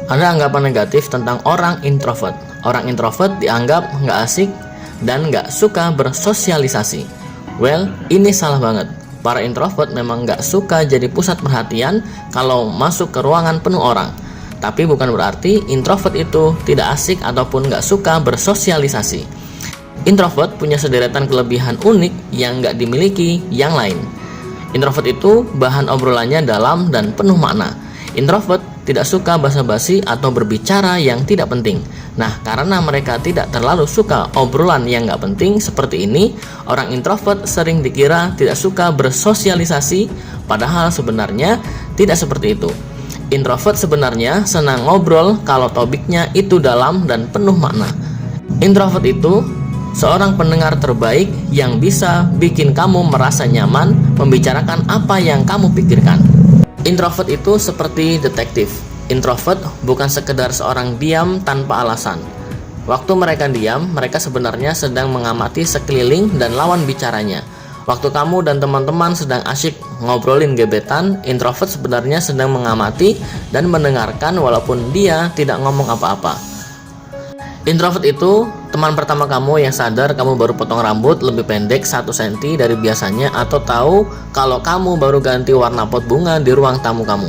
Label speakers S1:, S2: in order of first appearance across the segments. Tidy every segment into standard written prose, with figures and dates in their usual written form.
S1: Ada anggapan negatif tentang orang introvert. Orang introvert dianggap nggak asik dan nggak suka bersosialisasi. Well, ini salah banget. Para introvert memang nggak suka jadi pusat perhatian kalau masuk ke ruangan penuh orang. Tapi bukan berarti introvert itu tidak asik ataupun nggak suka bersosialisasi. Introvert punya sederetan kelebihan unik yang nggak dimiliki yang lain. Introvert itu bahan obrolannya dalam dan penuh makna. Introvert tidak suka basa-basi atau berbicara yang tidak penting. Nah, karena mereka tidak terlalu suka obrolan yang nggak penting seperti ini, orang introvert sering dikira tidak suka bersosialisasi, padahal sebenarnya tidak seperti itu. Introvert sebenarnya senang ngobrol kalau topiknya itu dalam dan penuh makna. Introvert itu seorang pendengar terbaik yang bisa bikin kamu merasa nyaman membicarakan apa yang kamu pikirkan. Introvert itu seperti detektif. Introvert bukan sekedar seorang diam tanpa alasan. Waktu mereka diam, mereka sebenarnya sedang mengamati sekeliling dan lawan bicaranya. Waktu kamu dan teman-teman sedang asyik ngobrolin gebetan, introvert sebenarnya sedang mengamati dan mendengarkan walaupun dia tidak ngomong apa-apa. Introvert itu teman pertama kamu yang sadar kamu baru potong rambut lebih pendek 1 cm dari biasanya, atau tahu kalau kamu baru ganti warna pot bunga di ruang tamu kamu.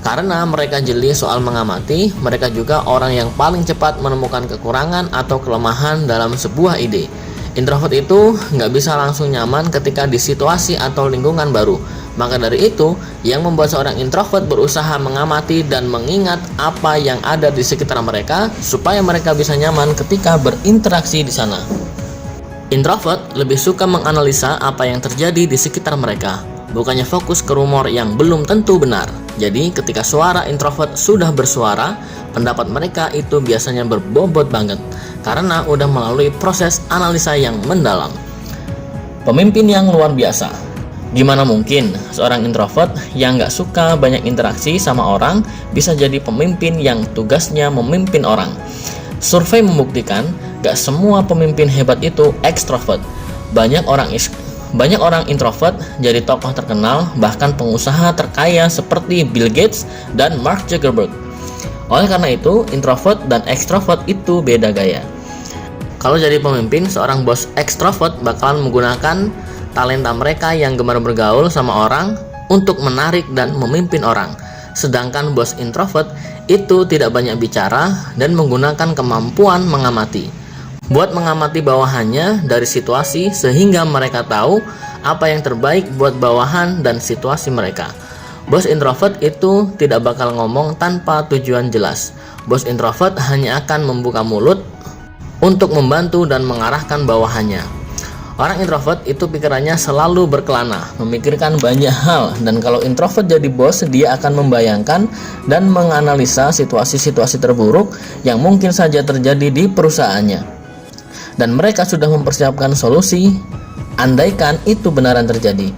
S1: Karena mereka jeli soal mengamati, mereka juga orang yang paling cepat menemukan kekurangan atau kelemahan dalam sebuah ide. Introvert itu nggak bisa langsung nyaman ketika di situasi atau lingkungan baru. Maka dari itu, yang membuat seorang introvert berusaha mengamati dan mengingat apa yang ada di sekitar mereka supaya mereka bisa nyaman ketika berinteraksi di sana. Introvert lebih suka menganalisa apa yang terjadi di sekitar mereka, bukannya fokus ke rumor yang belum tentu benar. Jadi, ketika suara introvert sudah bersuara, pendapat mereka itu biasanya berbobot banget karena udah melalui proses analisa yang mendalam. Pemimpin yang luar biasa. Gimana mungkin seorang introvert yang gak suka banyak interaksi sama orang bisa jadi pemimpin yang tugasnya memimpin orang? Survei membuktikan gak semua pemimpin hebat itu ekstrovert. Banyak orang introvert jadi tokoh terkenal, bahkan pengusaha terkaya seperti Bill Gates dan Mark Zuckerberg. Oleh karena itu, introvert dan ekstrovert itu beda gaya. Kalau jadi pemimpin, seorang bos ekstrovert bakalan menggunakan talenta mereka yang gemar bergaul sama orang untuk menarik dan memimpin orang. Sedangkan bos introvert itu tidak banyak bicara dan menggunakan kemampuan mengamati. Buat mengamati bawahannya dari situasi sehingga mereka tahu apa yang terbaik buat bawahan dan situasi mereka. Bos introvert itu tidak bakal ngomong tanpa tujuan jelas. Bos introvert hanya akan membuka mulut untuk membantu dan mengarahkan bawahannya. Orang introvert itu pikirannya selalu berkelana, memikirkan banyak hal, dan kalau introvert jadi bos, dia akan membayangkan dan menganalisa situasi-situasi terburuk yang mungkin saja terjadi di perusahaannya. Dan mereka sudah mempersiapkan solusi andaikan itu benaran terjadi.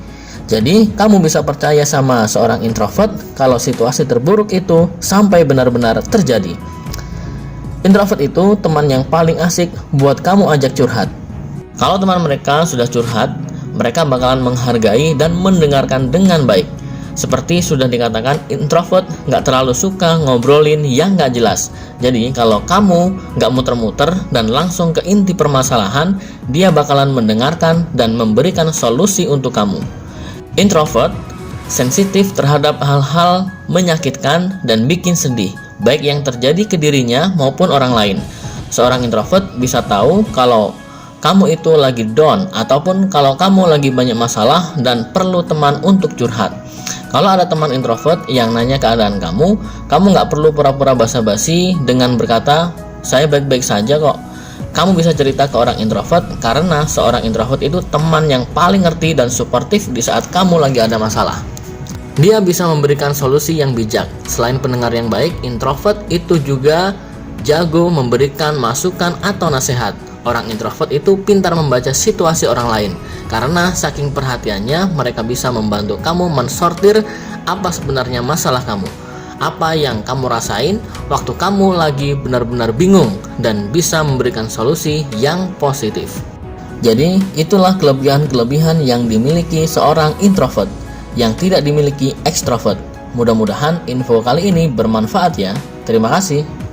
S1: Jadi, kamu bisa percaya sama seorang introvert kalau situasi terburuk itu sampai benar-benar terjadi. Introvert itu teman yang paling asik buat kamu ajak curhat. Kalau teman mereka sudah curhat, mereka bakalan menghargai dan mendengarkan dengan baik. Seperti sudah dikatakan, introvert nggak terlalu suka ngobrolin yang nggak jelas. Jadi kalau kamu nggak muter-muter dan langsung ke inti permasalahan, dia bakalan mendengarkan dan memberikan solusi untuk kamu. Introvert sensitif terhadap hal-hal menyakitkan dan bikin sedih, baik yang terjadi ke dirinya maupun orang lain. Seorang introvert bisa tahu kalau kamu itu lagi down ataupun kalau kamu lagi banyak masalah dan perlu teman untuk curhat. Kalau ada teman introvert yang nanya keadaan kamu nggak perlu pura-pura basa-basi dengan berkata, "Saya baik-baik saja kok." Kamu bisa cerita ke orang introvert karena seorang introvert itu teman yang paling ngerti dan suportif di saat kamu lagi ada masalah. Dia bisa memberikan solusi yang bijak. Selain pendengar yang baik, introvert itu juga jago memberikan masukan atau nasihat. Orang introvert itu pintar membaca situasi orang lain. Karena saking perhatiannya, mereka bisa membantu kamu mensortir apa sebenarnya masalah kamu, apa yang kamu rasain waktu kamu lagi benar-benar bingung, dan bisa memberikan solusi yang positif. Jadi, itulah kelebihan-kelebihan yang dimiliki seorang introvert yang tidak dimiliki ekstrovert. Mudah-mudahan info kali ini bermanfaat ya. Terima kasih.